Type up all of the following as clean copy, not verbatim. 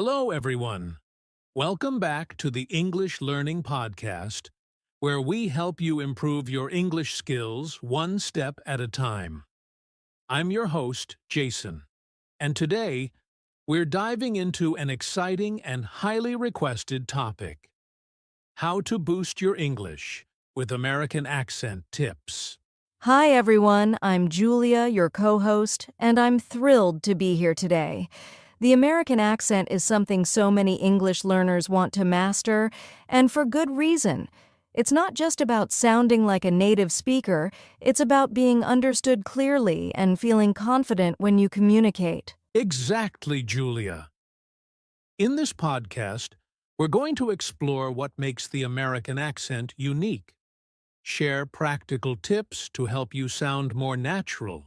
Hello, everyone. Welcome back to the English Learning Podcast, where we help you improve your English skills one step at a time. I'm your host, Jason, and today we're diving into an exciting and highly requested topic: how to boost your English with American accent tips. Hi, everyone. I'm Julia, your co-host, and I'm thrilled to be here today. The American accent is something so many English learners want to master, and for good reason. It's not just about sounding like a native speaker, it's about being understood clearly and feeling confident when you communicate. Exactly, Julia. In this podcast, we're going to explore what makes the American accent unique, share practical tips to help you sound more natural,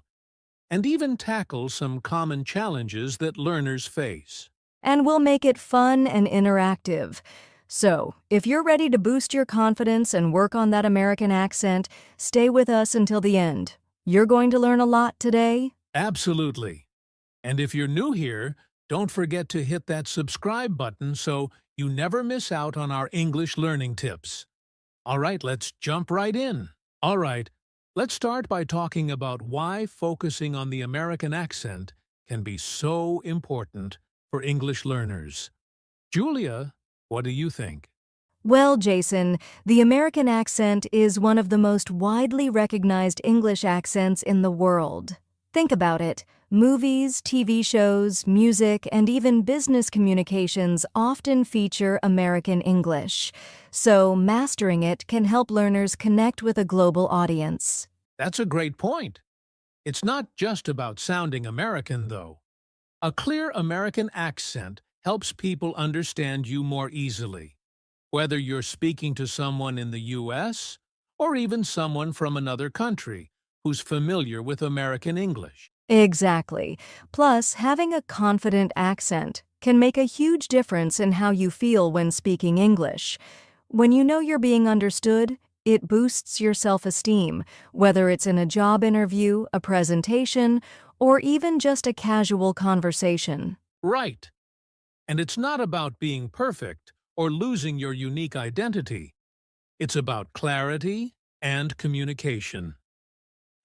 and even tackle some common challenges that learners face. And we'll make it fun and interactive. So, if you're ready to boost your confidence and work on that American accent, stay with us until the end. You're going to learn a lot today. Absolutely. And if you're new here, don't forget to hit that subscribe button so you never miss out on our English learning tips. All right, let's jump right in. All right, let's start by talking about why focusing on the American accent can be so important for English learners. Julia, what do you think? Well, Jason, the American accent is one of the most widely recognized English accents in the world. Think about it. Movies, TV shows, music, and even business communications often feature American English. So, mastering it can help learners connect with a global audience. That's a great point. It's not just about sounding American, though. A clear American accent helps people understand you more easily, whether you're speaking to someone in the U.S. or even someone from another country who's familiar with American English. Exactly. Plus, having a confident accent can make a huge difference in how you feel when speaking English. When you know you're being understood, it boosts your self-esteem, whether it's in a job interview, a presentation, or even just a casual conversation. Right. And it's not about being perfect or losing your unique identity. It's about clarity and communication.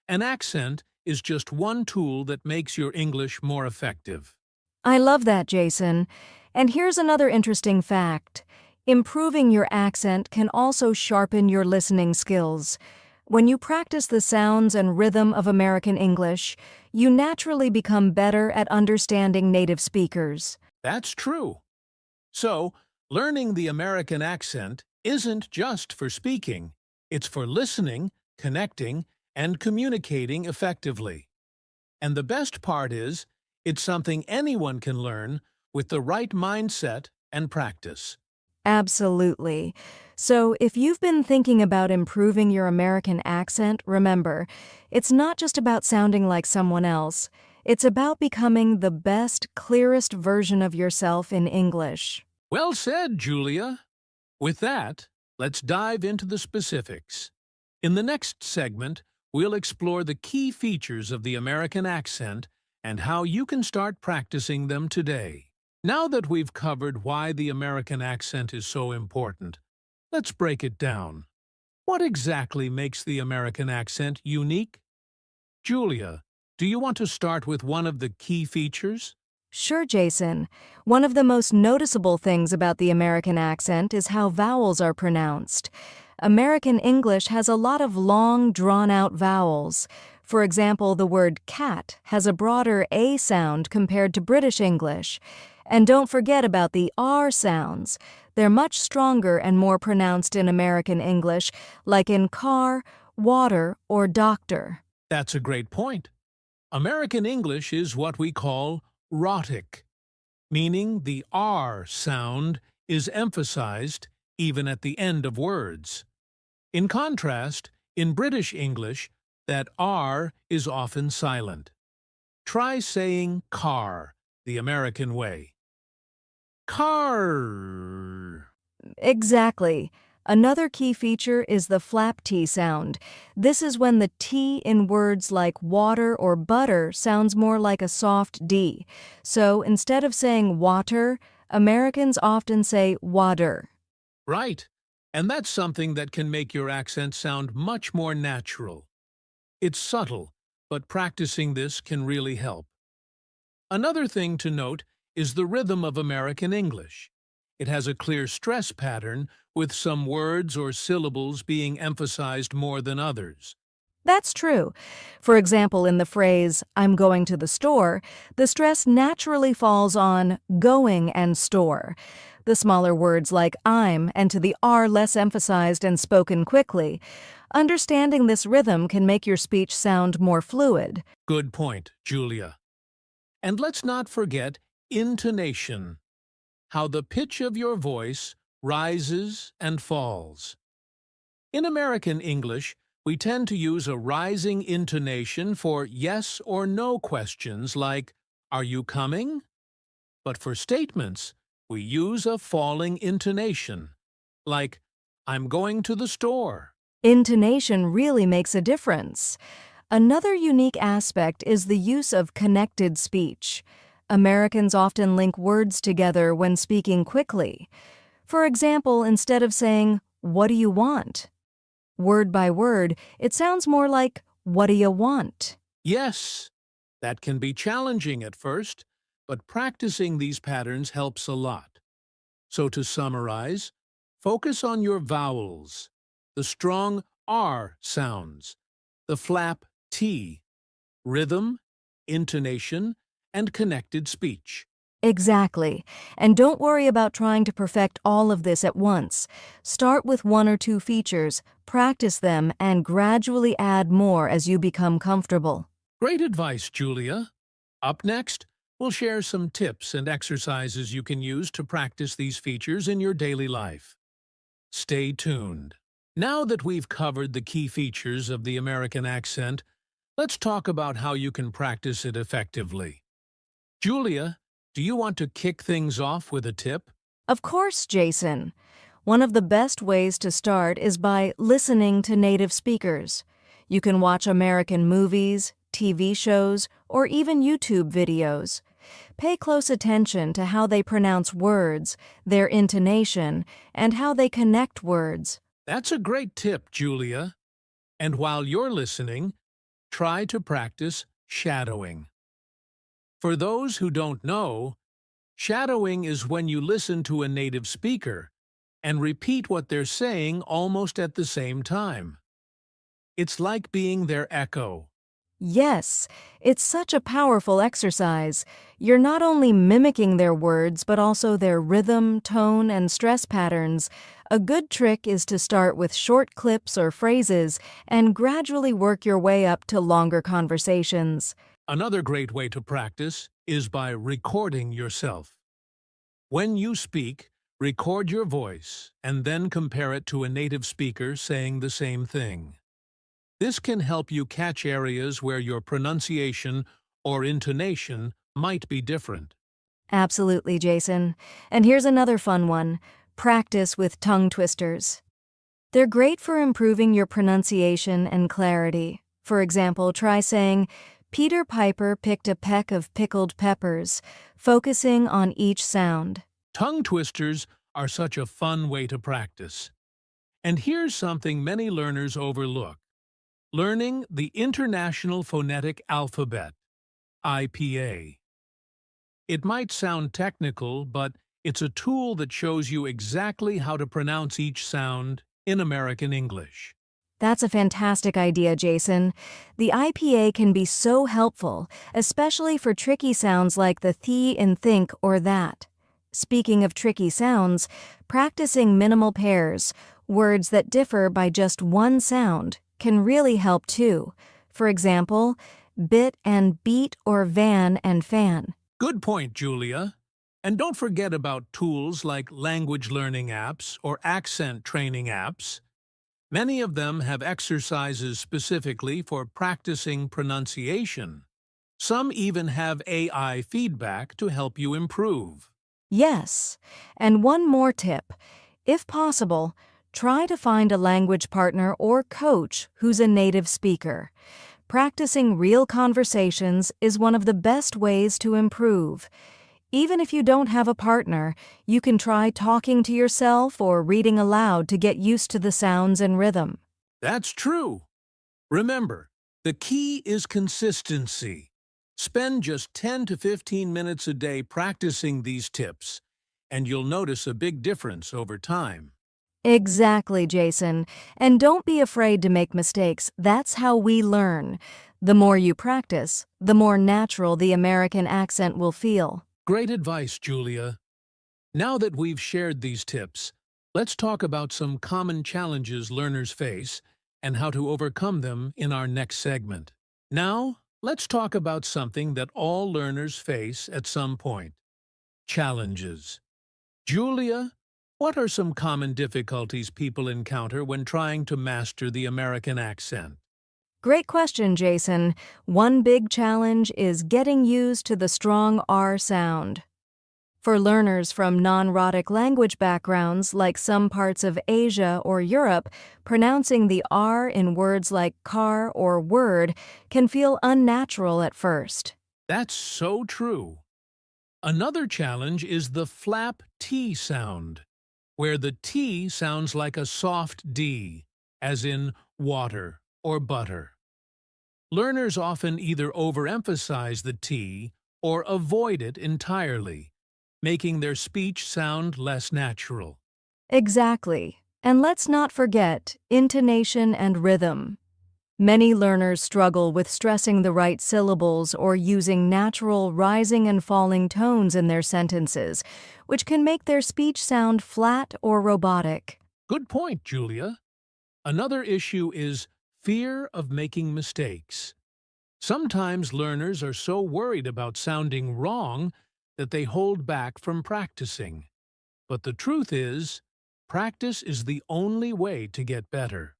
An accent is just one tool that makes your English more effective. I love that, Jason. And here's another interesting fact. Improving your accent can also sharpen your listening skills. When you practice the sounds and rhythm of American English, you naturally become better at understanding native speakers. That's true. So, learning the American accent isn't just for speaking. It's for listening, connecting, and communicating effectively. And the best part is, it's something anyone can learn with the right mindset and practice. Absolutely. So, if you've been thinking about improving your American accent, remember, it's not just about sounding like someone else. It's about becoming the best, clearest version of yourself in English. Well said, Julia. With that, let's dive into the specifics. In the next segment, we'll explore the key features of the American accent and how you can start practicing them today. Now that we've covered why the American accent is so important, let's break it down. What exactly makes the American accent unique? Julia, do you want to start with one of the key features? Sure, Jason. One of the most noticeable things about the American accent is how vowels are pronounced. American English has a lot of long, drawn-out vowels. For example, the word cat has a broader A sound compared to British English. And don't forget about the R sounds. They're much stronger and more pronounced in American English, like in car, water, or doctor. That's a great point. American English is what we call rhotic, meaning the R sound is emphasized even at the end of words. In contrast, in British English, that R is often silent. Try saying car the American way. Car. Exactly. Another key feature is the flap T sound. This is when the T in words like water or butter sounds more like a soft D. So instead of saying water, Americans often say water. Right. And that's something that can make your accent sound much more natural. It's subtle, but practicing this can really help. Another thing to note is the rhythm of American English. It has a clear stress pattern, with some words or syllables being emphasized more than others. That's true. For example, in the phrase, I'm going to the store, the stress naturally falls on going and store. The smaller words like I'm and to the R less emphasized and spoken quickly. Understanding this rhythm can make your speech sound more fluid. Good point, Julia. And let's not forget intonation, how the pitch of your voice rises and falls. In American English, we tend to use a rising intonation for yes or no questions like, "Are you coming?" But for statements, we use a falling intonation, like, "I'm going to the store." Intonation really makes a difference. Another unique aspect is the use of connected speech. Americans often link words together when speaking quickly. For example, instead of saying, "What do you want?" word by word, it sounds more like, "What do you want?" Yes, that can be challenging at first, but practicing these patterns helps a lot. So to summarize, focus on your vowels, the strong R sounds, the flap T, rhythm, intonation, and connected speech. Exactly. And don't worry about trying to perfect all of this at once. Start with one or two features, practice them, and gradually add more as you become comfortable. Great advice, Julia. Up next, we'll share some tips and exercises you can use to practice these features in your daily life. Stay tuned. Now that we've covered the key features of the American accent, let's talk about how you can practice it effectively. Julia, do you want to kick things off with a tip? Of course, Jason. One of the best ways to start is by listening to native speakers. You can watch American movies, TV shows, or even YouTube videos. Pay close attention to how they pronounce words, their intonation, and how they connect words. That's a great tip, Julia. And while you're listening, try to practice shadowing. For those who don't know, shadowing is when you listen to a native speaker and repeat what they're saying almost at the same time. It's like being their echo. Yes, it's such a powerful exercise. You're not only mimicking their words, but also their rhythm, tone, and stress patterns. A good trick is to start with short clips or phrases and gradually work your way up to longer conversations. Another great way to practice is by recording yourself. When you speak, record your voice and then compare it to a native speaker saying the same thing. This can help you catch areas where your pronunciation or intonation might be different. Absolutely, Jason. And here's another fun one. Practice with tongue twisters. They're great for improving your pronunciation and clarity. For example, try saying, "Peter Piper picked a peck of pickled peppers," focusing on each sound. Tongue twisters are such a fun way to practice. And here's something many learners overlook: learning the International Phonetic Alphabet, IPA. It might sound technical, but it's a tool that shows you exactly how to pronounce each sound in American English. That's a fantastic idea, Jason. The IPA can be so helpful, especially for tricky sounds like the th in think or that. Speaking of tricky sounds, practicing minimal pairs, words that differ by just one sound, can really help too. For example, bit and beat or van and fan. Good point, Julia. And don't forget about tools like language learning apps or accent training apps. Many of them have exercises specifically for practicing pronunciation. Some even have AI feedback to help you improve. Yes, and one more tip. If possible, try to find a language partner or coach who's a native speaker. Practicing real conversations is one of the best ways to improve. Even if you don't have a partner, you can try talking to yourself or reading aloud to get used to the sounds and rhythm. That's true. Remember, the key is consistency. Spend just 10 to 15 minutes a day practicing these tips, and you'll notice a big difference over time. Exactly, Jason. And don't be afraid to make mistakes. That's how we learn. The more you practice, the more natural the American accent will feel. Great advice, Julia. Now that we've shared these tips, let's talk about some common challenges learners face and how to overcome them in our next segment. Now, let's talk about something that all learners face at some point: challenges. Julia, what are some common difficulties people encounter when trying to master the American accent? Great question, Jason. One big challenge is getting used to the strong R sound. For learners from non-rhotic language backgrounds like some parts of Asia or Europe, pronouncing the R in words like car or word can feel unnatural at first. That's so true. Another challenge is the flap T sound, where the T sounds like a soft D, as in water or butter. Learners often either overemphasize the T or avoid it entirely, making their speech sound less natural. Exactly. And let's not forget intonation and rhythm. Many learners struggle with stressing the right syllables or using natural rising and falling tones in their sentences, which can make their speech sound flat or robotic. Good point, Julia. Another issue is fear of making mistakes. Sometimes learners are so worried about sounding wrong that they hold back from practicing. But the truth is, practice is the only way to get better.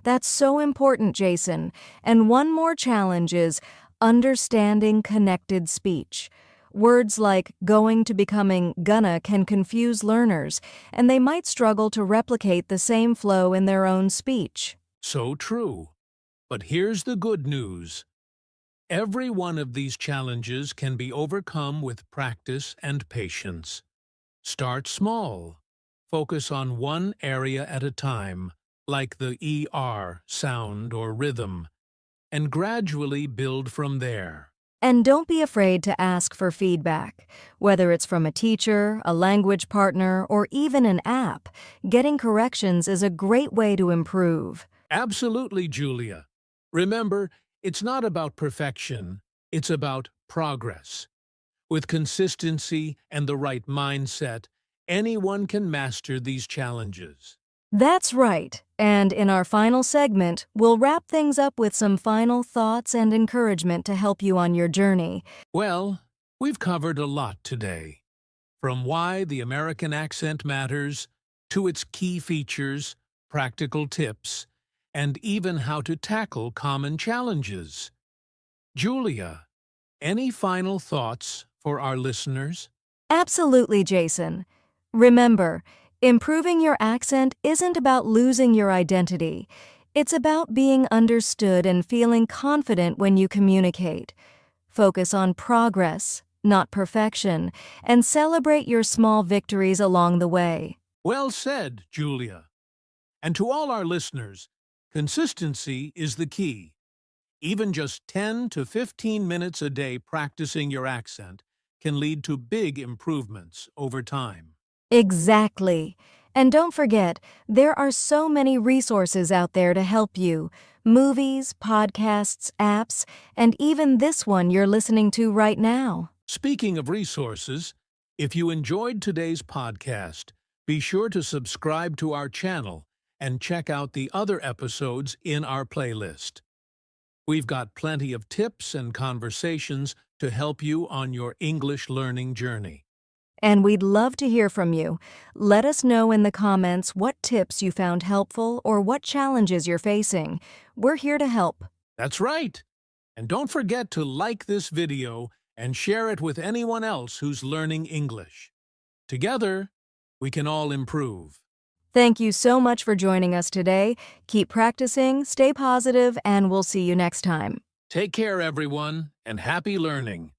That's so important, Jason. And one more challenge is understanding connected speech. Words like going to becoming gonna can confuse learners, and they might struggle to replicate the same flow in their own speech. So true. But here's the good news. Every one of these challenges can be overcome with practice and patience. Start small. Focus on one area at a time, like the ER sound or rhythm, and gradually build from there. And don't be afraid to ask for feedback. Whether it's from a teacher, a language partner, or even an app, getting corrections is a great way to improve. Absolutely, Julia. Remember, it's not about perfection, it's about progress. With consistency and the right mindset, anyone can master these challenges. That's right. And in our final segment, we'll wrap things up with some final thoughts and encouragement to help you on your journey. Well, we've covered a lot today. From why the American accent matters, to its key features, practical tips, and even how to tackle common challenges. Julia, any final thoughts for our listeners? Absolutely, Jason. Remember, improving your accent isn't about losing your identity. It's about being understood and feeling confident when you communicate. Focus on progress, not perfection, and celebrate your small victories along the way. Well said, Julia. And to all our listeners, consistency is the key. Even just 10 to 15 minutes a day practicing your accent can lead to big improvements over time. Exactly. And don't forget, there are so many resources out there to help you. Movies, podcasts, apps, and even this one you're listening to right now. Speaking of resources, if you enjoyed today's podcast, be sure to subscribe to our channel and check out the other episodes in our playlist. We've got plenty of tips and conversations to help you on your English learning journey. And we'd love to hear from you. Let us know in the comments what tips you found helpful or what challenges you're facing. We're here to help. That's right! And don't forget to like this video and share it with anyone else who's learning English. Together, we can all improve. Thank you so much for joining us today. Keep practicing, stay positive, and we'll see you next time. Take care, everyone, and happy learning!